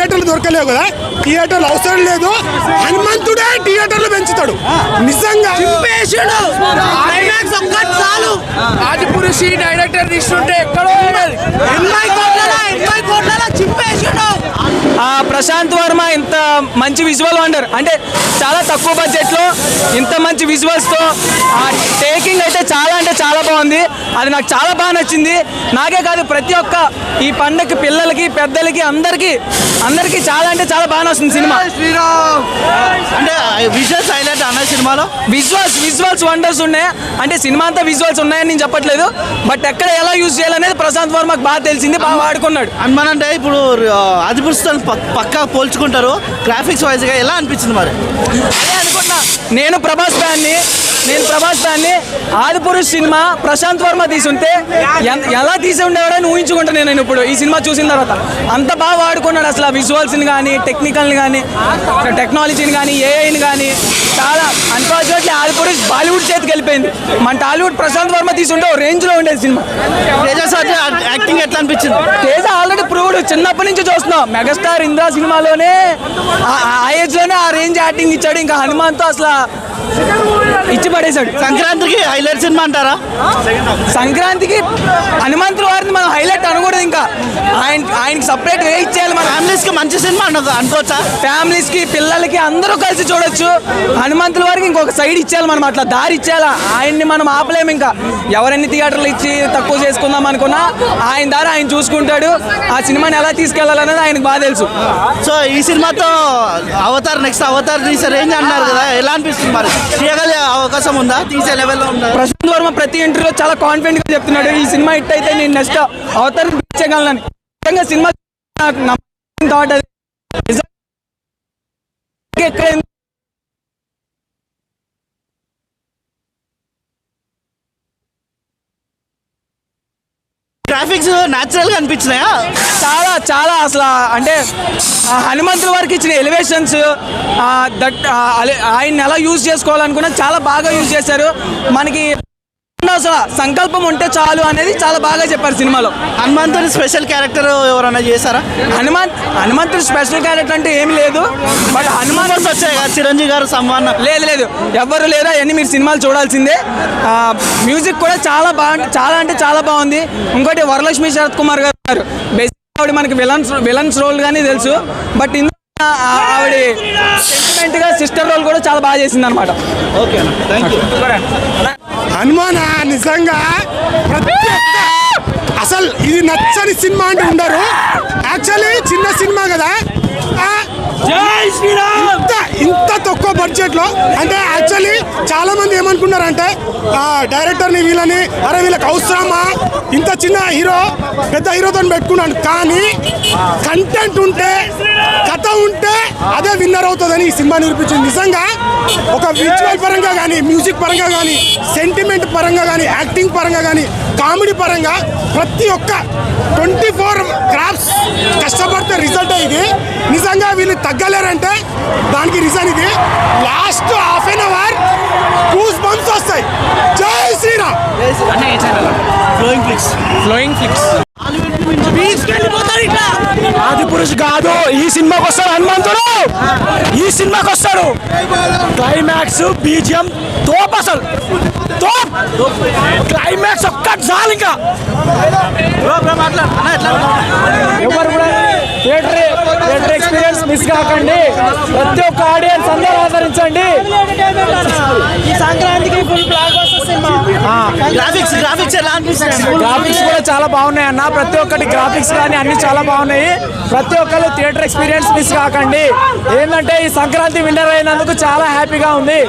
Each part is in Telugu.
థియేటర్లు దొరకలేవు కదా, థియేటర్లు అవసరం లేదు, హనుమంతుడే థియేటర్లు పెంచుతాడు నిజంగా. ఆదిపురుషి డైరెక్టర్ తీసుకుంటే ఎక్కడో ప్రశాంత్ వర్మ ఇంత మంచి విజువల్ వండర్ అంటే చాలా తక్కువ బడ్జెట్లో ఇంత మంచి విజువల్స్తో టేకింగ్ అయితే చాలా బాగుంది. అది నాకు చాలా బాగా నచ్చింది. నాకే కాదు ప్రతి ఒక్క ఈ పండగకి పిల్లలకి పెద్దలకి అందరికీ చాలా బాగా వస్తుంది సినిమా. అంటే విజువల్స్ హైలైట్ అన్న సినిమాలో విజువల్స్ వండర్స్ ఉన్నాయి. అంటే సినిమా అంతా విజువల్స్ ఉన్నాయని నేను చెప్పట్లేదు, బట్ ఎక్కడ ఎలా యూజ్ చేయాలనేది ప్రశాంత్ వర్మకు బాగా తెలిసింది, బాగా వాడుకున్నాడు. హనుమాన్ అంటే ఇప్పుడు ఆదిపురుషుతో పక్కా పోల్చుకుంటారు, గ్రాఫిక్స్ వైజ్గా ఎలా అనిపించింది మరి? అదే అనుకున్నా, నేను ప్రభాస్ ఫ్యాన్ని ఆదిపురుష్ సినిమా ప్రశాంత్ వర్మ తీసుంటే ఎలా తీసి ఉండేవాడని ఊహించుకుంటాను నేను ఇప్పుడు ఈ సినిమా చూసిన తర్వాత. అంత బాగా వాడుకున్నాడు అసలు విజువల్స్ని కానీ టెక్నికల్ని కానీ టెక్నాలజీని కానీ ఏఐని కానీ. చాలా అన్ఫార్చునేట్లీ ఆదిపురుష్ బాలీవుడ్ చేతికి వెళ్ళిపోయింది. మన టాలీవుడ్ ప్రశాంత్ వర్మ తీసుంటే ఓ రేంజ్లో ఉండేది సినిమా. తేజ యాక్టింగ్ ఎట్లా అనిపించింది? తేజ ఆల్రెడీ ప్రూవ్డ్, చిన్నప్పటి నుంచి చూస్తున్నాం. మెగాస్టార్ ఇంద్రా సినిమాలోనే ఆ ఏజ్లోనే ఆ రేంజ్ యాక్టింగ్ ఇచ్చాడు. ఇంకా హనుమాన్తో అసలు ఇచ్చి పడేశాడు. సంక్రాంతికి హైలైట్ సినిమా అంటారా? సంక్రాంతికి హనుమంతుల వారిని మనం హైలైట్ అనకూడదు, ఇంకా ఆయనకి సపరేట్ వే ఇచ్చేయాలి. మన ఫ్యామిలీస్కి మంచి సినిమా అనుకోవచ్చా? ఫ్యామిలీస్కి పిల్లలకి అందరూ కలిసి చూడొచ్చు. హనుమంతుల వారికి ఇంకొక సైడ్ ఇచ్చేయాలి, మనం అట్లా దారి ఇచ్చేయాలి. ఆయన్ని మనం ఆపలేము. ఇంకా ఎవరెన్ని థియేటర్లు ఇచ్చి తక్కువ చేసుకుందాం అనుకున్నా ఆయన దారి ఆయన చూసుకుంటాడు. ఆ సినిమాని ఎలా తీసుకెళ్లాలనేది ఆయనకు బాగా తెలుసు. సో ఈ సినిమాతో నెక్స్ట్ అవతార్ తీసే రేంజ్ అన్నారు కదా, ఎలా అనిపిస్తుంది మరి? తీయగలిగే అవకాశం ఉందా? తీసే లెవెల్లో ఉందా? ప్రశాంత్ వర్మ ప్రతి ఇంటర్వ్యూలో చాలా కాన్ఫిడెంట్ గా చెప్తున్నాడు, ఈ సినిమా హిట్ అయితే నేను నెక్స్ట్ అవతారం తీర్చగలను. నిజంగా సినిమా థాట్ అది గ్రాఫిక్స్ న్యాచురల్ గా అనిపించినాయా? చాలా అసలు అంటే హనుమంతుల వారికి ఇచ్చిన ఎలివేషన్స్ ఆయన ఎలా యూజ్ చేసుకోవాలనుకున్నా చాలా బాగా యూజ్ చేశారు. మనకి అసలు సంకల్పం ఉంటే చాలు అనేది చాలా బాగా చెప్పారు సినిమాలో. హనుమంతుడి స్పెషల్ క్యారెక్టర్ ఎవరైనా చేశారా? హనుమంతుడి స్పెషల్ క్యారెక్టర్ అంటే ఏమి లేదు, బట్ హనుమాన్ వచ్చాయి కదా చిరంజీవి గారు సంబంధం లేదు ఎవ్వరు లేరు. అవన్నీ మీరు సినిమాలు చూడాల్సిందే. మ్యూజిక్ కూడా చాలా బాగుంది. ఇంకోటి వరలక్ష్మి శరత్ కుమార్ గారు బేసిక్ ఆవిడ మనకి విలన్స్ రోల్ కానీ తెలుసు, బట్ ఆవిడ సెంటిమెంట్ గా సిస్టర్ రోల్ కూడా చాలా బాగా చేసింది అనమాట. Okay, thank you. హనుమాన్ నిజంగా అసలు ఇది నచ్చని సినిమా అంటే ఉండరు. యాక్చువల్లీ చిన్న సినిమా కదా, ఇంత తక్కువ బడ్జెట్ లో అంటే యాక్చువల్లీ చాలా మంది ఏమనుకున్నారంటే డైరెక్టర్ని వీళ్ళకి అవసరమా ఇంత చిన్న హీరో పెద్ద హీరోతో పెట్టుకున్నాను. కానీ కంటెంట్ ఉంటే కథ ఉంటే అదే విన్నర్ అవుతుందని ఈ సినిమా నిరూపించింది. నిజంగా ఒక విజువల్ పరంగా కానీ మ్యూజిక్ పరంగా కానీ సెంటిమెంట్ పరంగా కానీ యాక్టింగ్ పరంగా కానీ కామెడీ పరంగా ప్రతి ఒక్క 24 క్రాఫ్ట్స్ కష్టపడితే రిజల్ట్ ఇది. నిజంగా వీళ్ళు తగ్గలేరంటే దానికి రీజన్ ఇది. Last half an hour goose bumps వస్తాయి. జై శ్రీరామ్. ఫ్లోయింగ్ ఫ్లిక్స్ ఆదిపురుష్ కాదు, ఈ సినిమాకి వస్తాడు హనుమంతుడు. ఈ సినిమాకి వస్తాడు. క్లైమాక్స్ బీజిఎం తోప్, అసలు తోప్. క్లైమాక్స్ ఒక్కటి చాలు. ఇంకా ఎవరు కూడా థియేటర్ ఎక్స్పీరియన్స్ మిస్ కాకండి. ప్రతి ఒక్క ఆడియన్స్ అందరూ ఆదరించండి. ఈ సంక్రాంతికి full block buster cinema. Graphics ఎలా అనిపిస్తుంది? గ్రాఫిక్స్ కూడా చాలా బాగున్నాయి అన్న. ప్రతి ఒక్కటి గ్రాఫిక్స్ కానీ అన్ని చాలా బాగున్నాయి. ప్రతి ఒక్కరు థియేటర్ ఎక్స్పీరియన్స్ మిస్ కాకండి. ఏంటంటే ఈ సంక్రాంతి విన్నర్ అయినందుకు చాలా హ్యాపీగా ఉంది.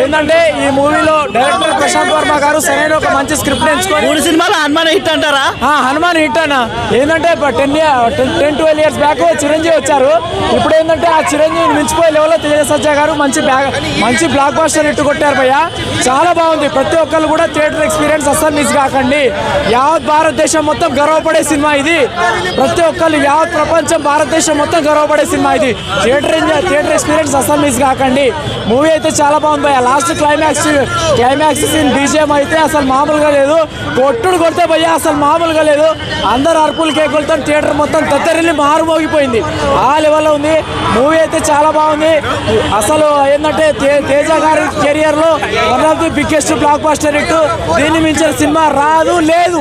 ఏంటంటే ఈ మూవీలో డైరెక్టర్ ప్రశాంత్ వర్మ గారు సరైన ఒక మంచి స్క్రిప్ట్ ఎంచుకొని 3 సినిమాలు హనుమాన్ హిట్ అంటారా? హనుమాన్ హిట్ అన్న. ఏంటంటే 10-12 ఇయర్స్ బ్యాక్ చిరంజీవి వచ్చారు. ఇప్పుడు ఏంటంటే ఆ చిరంజీవిని మించిపోయే లెవెల్లో తేజ సజ్జా గారు మంచి బ్లాక్ బస్టర్ హిట్ కొట్టారు భయ్య. చాలా బాగుంది. ప్రతి ఒక్క ఒక్కరు కూడా థియేటర్ ఎక్స్పీరియన్స్ అస్సలు మిస్ కాకండి. యావత్ భారతదేశం మొత్తం గర్వపడే సినిమా ఇది. ప్రతి ఒక్కరు యావత్ ప్రపంచం భారతదేశం మొత్తం గర్వపడే సినిమా ఇది. థియేటర్ ఎక్స్పీరియన్స్ అస్సలు మిస్ కాకండి. మూవీ అయితే చాలా బాగుంది భయ్య. లాస్ట్ క్లైమాక్స్ సీన్ బీజిఎం అయితే అసలు మామూలుగా లేదు. కొట్టుడు కొడితే భయ్య అసలు మామూలుగా లేదు. అందరు అరుపులు కేకులతో థియేటర్ మొత్తం తత్తరిల్లి మారుమోగిపోయింది. ఆ లెవెల్లో ఉంది మూవీ అయితే చాలా బాగుంది. అసలు ఏంటంటే తేజ గారి కెరియర్ లో one of the biggest block buster hit. దీన్ని మించిన సినిమా రాదు లేదు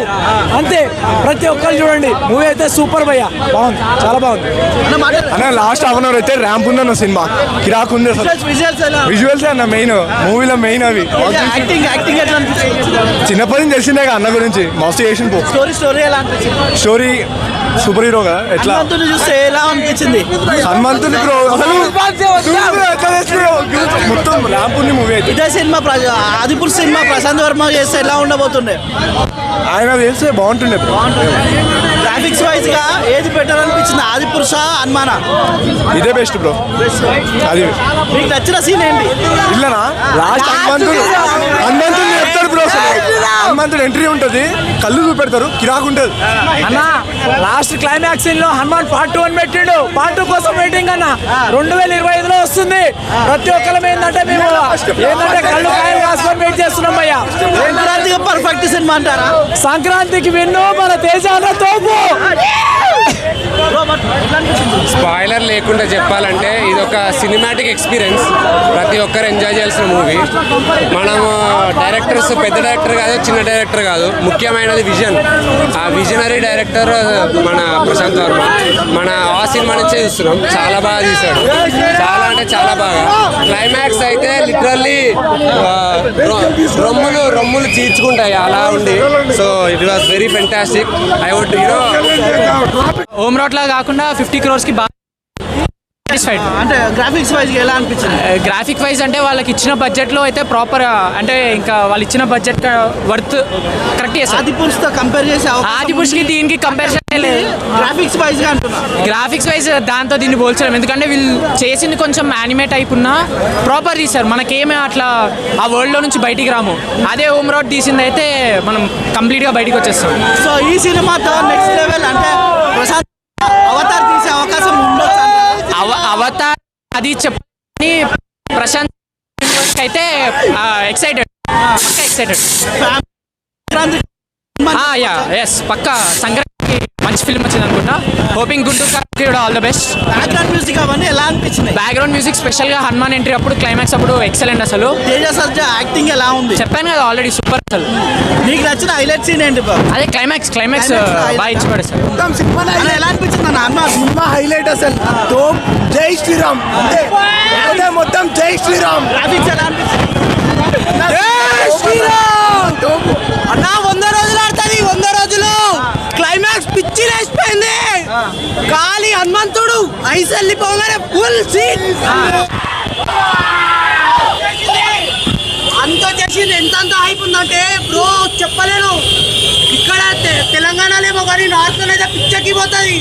అంతే. ప్రతి ఒక్కరు చూడండి మూవీ అయితే సూపర్ భయ్య, బాగుంది, చాలా బాగుంది. అన్న లాస్ట్ హాఫ్ అన్ అవర్ అయితే ర్యాంప్ ఉందన్న సినిమా కిరాక్ ఉంది అసలు. విజువల్స్ అన్న మెయిన్ మూవీలో మెయిన్ అవి. చిన్నప్పటి నుంచి తెలిసిందే అన్న గురించి మస్తు చేసిన స్టోరీ ఎలా అనిపించింది? స్టోరీ సూపర్ హీరో కదా. ఎట్లా హనుమంతుని చూస్తే ఎలా అనిపించింది? హనుమంతుని బ్రో అసలు మొత్తం ర్యాంప్ ఉంది మూవీ అయితే. ఇదే సినిమా ఆదిపురుష్ సినిమా ప్రశాంత్ వర్మ చేస్తే ఎలా ఉండబోతుండే? ఆయన చేస్తే బాగుంటుండే బ్రో. గ్రాఫిక్స్ వైజ్ గా ఏది బెటర్ అనిపించింది, ఆదిపురుష హనుమానా? ఇదే బెస్ట్ బ్రో. అది మీకు నచ్చిన సీన్ ఏంటి? ఇల్లనా లాస్ట్ హనుమంతుడు చెప్తాడు బ్రో. హనుమంతుడు ఎంట్రీ ఉంటుంది, కళ్ళు చూపెడతారు, కిరాక్ ఉంటుంది అన్న. లాస్ట్ క్లైమాక్స్ సీన్ లో హనుమాన్ పార్ట్ 2 అని పెట్టిండు. పార్ట్ 2 కోసం వెయిటింగ్ అన్న. 2025లో వస్తుంది. ప్రతి ఒక్కరం ఏంటంటే మేము కళ్ళు కాయలు కాసుకొని వెయిట్ చేస్తున్నాం భయ్య. సంక్రాంతికి పర్ఫెక్ట్ సినిమా అంటారా? సంక్రాంతికి విన్ను మన తేజ అన్న తోపు. స్పాయిలర్ లేకుండా చెప్పాలంటే ఇది ఒక సినిమాటిక్ ఎక్స్పీరియన్స్. ప్రతి ఒక్కరు ఎంజాయ్ చేయాల్సిన మూవీ. మనము డైరెక్టర్స్ పెద్ద డైరెక్టర్ కాదు, చిన్న డైరెక్టర్ కాదు, ముఖ్యమైనది విజన్. ఆ విజనరీ డైరెక్టర్ మన ప్రశాంత్ వర్మ. మన ఆ సినిమా నుంచే చూస్తున్నాం, చాలా బాగా తీశాడు, చాలా అంటే చాలా బాగా. క్లైమాక్స్ అయితే లిటరల్లీ రొమ్ములు చీల్చుకుంటాయి అలా ఉంది. So it was very fantastic. I would home road లా కాకుండా 50 crores కి బాగా సాటిస్ఫైడ్. అంటే గ్రాఫిక్స్ వైజ్ ఎలా అనిపించింది? గ్రాఫిక్ వైజ్ అంటే వాళ్ళకి ఇచ్చిన బడ్జెట్ లో అయితే ప్రాపర్, అంటే ఇంకా వాళ్ళు ఇచ్చిన బడ్జెట్ వర్త్ కరెక్ట్ చేస్తారు. ఆదిపురుష్ తో కంపేర్ చేసి ఆదిపురుష్ కి దీనికి కంపారిజన్ లేదు. గ్రాఫిక్స్ వైజ్ గా అంటున్నా. గ్రాఫిక్స్ వైజ్ దాంతో దీన్ని పోల్చలేము. ఎందుకంటే వీళ్ళు చేసింది కొంచెం యానిమేట్ అయిపోయినా ప్రాపర్ తీశారు. మనకేమే అట్లా ఆ వరల్డ్ లో నుంచి బయటికి రాము. అదే హోమ్ రోడ్ తీసింది అయితే మనం కంప్లీట్ గా బయటికి వచ్చేస్తాం. సో ఈ సినిమాతో నెక్స్ట్ లెవెల్ అంటే ప్రశాంత్ అవతార్ తీసే అవకాశం ఉండొచ్చు. అవతార్ అది చెప్పని ప్రశాంత్ అయితే ఎక్సైటెడ్. ఎస్ పక్కా సంక్రాంతికి మంచి ఫిల్మ్ వచ్చింది అనుకుంటా. Hoping Guntur all the best. Background music అవన్నీ ఎలా అనిపించింది? బ్యాక్గ్రౌండ్ మ్యూజిక్ స్పెషల్ గా హనుమాన్ ఎంట్రీ అప్పుడు క్లైమాక్స్ అప్పుడు ఎక్సలెంట్. అసలు తేజ సజ్జా యాక్టింగ్ ఎలా ఉంది? చెప్పాను కదా ఆల్రెడీ సూపర్. అసలు నీకు నచ్చిన హైలైట్ సీన్ ఏంటి? అదే క్లైమాక్స్ బాగా ఇచ్చిపడే సార్. ఎలా అనిపించింది అన్న హనుమాన్ సినిమా హైలైట్ అసలు. జై శ్రీరామ్ అంటే మొత్తం జై శ్రీరామ్. గ్రాఫిక్స్ ఎలా అనిపించింది? అన్న 100 రోజులు ఆడుతుంది. 100 రోజులు క్లైమాక్స్ పిచ్చి లేచిపోయింది. ఖాళీ హనుమంతుడు ఐస్ వెళ్ళిపోగానే ఫుల్ సీన్ అంత చేసింది. ఎంత హైప్ ఉందంటే బ్రో చెప్పలేను. ఇక్కడ తెలంగాణలో కానీ నార్త్ అయితే పిచ్చకి పోతుంది.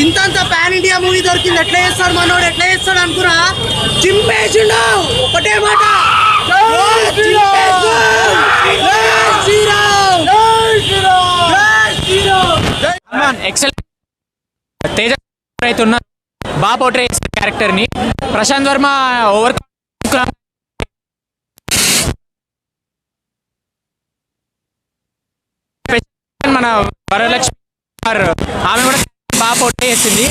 ఇంత పాన్ ఇండియా మూవీ దొరికింది. ఎట్లా చేస్తాడు మనోడు, ఎట్లా చేస్తాడు అనుకున్నా చింపేసిండు. ఒకటే మాట ఎక్సలెంట్. తేజ అయితే ఉన్నారు, బాగా పోర్ట్రే చేసిన క్యారెక్టర్ ని. ప్రశాంత్ వర్మ ఓవర్ మన వరలక్ష్మి ఆమె కూడా బాగా పోర్ట్రే చేసింది.